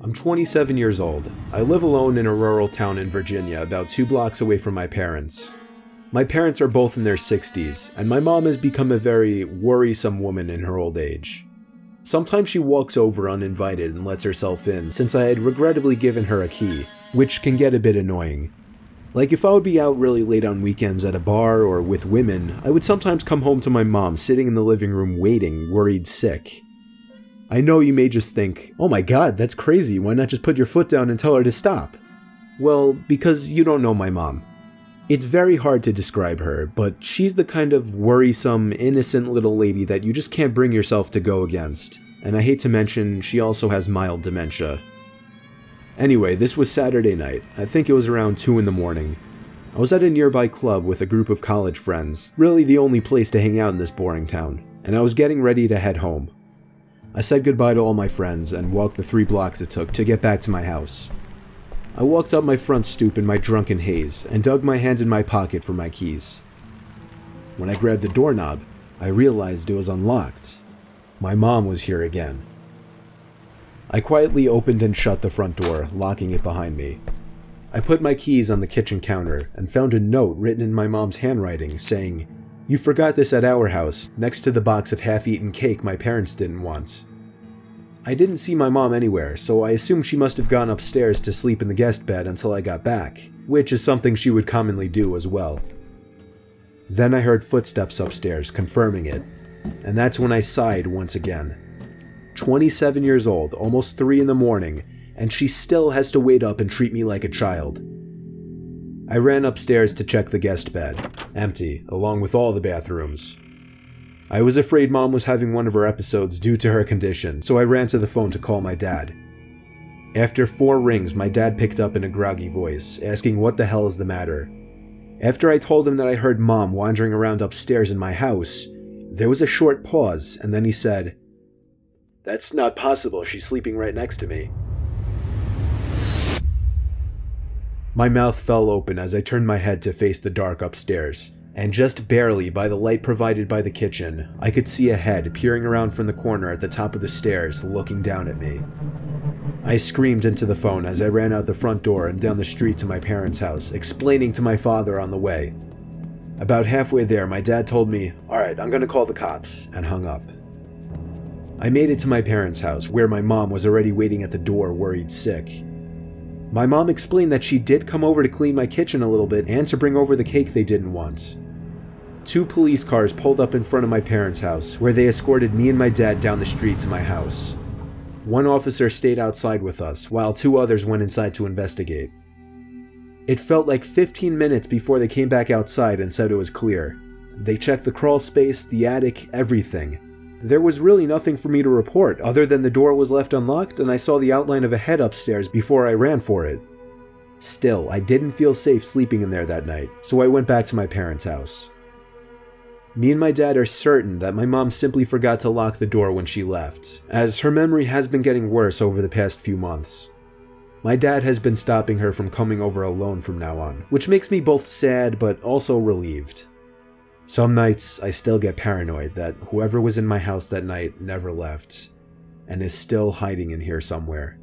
I'm 27 years old. I live alone in a rural town in Virginia, about 2 blocks away from my parents. My parents are both in their 60s, and my mom has become a very worrisome woman in her old age. Sometimes she walks over uninvited and lets herself in, since I had regrettably given her a key, which can get a bit annoying. Like if I would be out really late on weekends at a bar or with women, I would sometimes come home to my mom sitting in the living room waiting, worried sick. I know you may just think, oh my god, that's crazy, why not just put your foot down and tell her to stop? Well, because you don't know my mom. It's very hard to describe her, but she's the kind of worrisome, innocent little lady that you just can't bring yourself to go against. And I hate to mention, she also has mild dementia. Anyway, this was Saturday night. I think it was around 2 in the morning. I was at a nearby club with a group of college friends, really the only place to hang out in this boring town, and I was getting ready to head home. I said goodbye to all my friends and walked the 3 blocks it took to get back to my house. I walked up my front stoop in my drunken haze and dug my hand in my pocket for my keys. When I grabbed the doorknob, I realized it was unlocked. My mom was here again. I quietly opened and shut the front door, locking it behind me. I put my keys on the kitchen counter and found a note written in my mom's handwriting saying, "You forgot this at our house, next to the box of half-eaten cake my parents didn't want." I didn't see my mom anywhere, so I assumed she must have gone upstairs to sleep in the guest bed until I got back, which is something she would commonly do as well. Then I heard footsteps upstairs, confirming it, and that's when I sighed once again. 27 years old, almost 3 in the morning, and she still has to wait up and treat me like a child. I ran upstairs to check the guest bed, empty, along with all the bathrooms. I was afraid Mom was having one of her episodes due to her condition, so I ran to the phone to call my dad. After 4 rings, my dad picked up in a groggy voice, asking what the hell is the matter. After I told him that I heard Mom wandering around upstairs in my house, there was a short pause, and then he said, "That's not possible, she's sleeping right next to me." My mouth fell open as I turned my head to face the dark upstairs. And just barely by the light provided by the kitchen, I could see a head peering around from the corner at the top of the stairs, looking down at me. I screamed into the phone as I ran out the front door and down the street to my parents' house, explaining to my father on the way. About halfway there, my dad told me, "Alright, I'm gonna call the cops," and hung up. I made it to my parents' house, where my mom was already waiting at the door, worried sick. My mom explained that she did come over to clean my kitchen a little bit and to bring over the cake they didn't want. 2 police cars pulled up in front of my parents' house, where they escorted me and my dad down the street to my house. 1 officer stayed outside with us, while 2 others went inside to investigate. It felt like 15 minutes before they came back outside and said it was clear. They checked the crawl space, the attic, everything. There was really nothing for me to report, other than the door was left unlocked and I saw the outline of a head upstairs before I ran for it. Still, I didn't feel safe sleeping in there that night, so I went back to my parents' house. Me and my dad are certain that my mom simply forgot to lock the door when she left, as her memory has been getting worse over the past few months. My dad has been stopping her from coming over alone from now on, which makes me both sad but also relieved. Some nights, I still get paranoid that whoever was in my house that night never left, and is still hiding in here somewhere.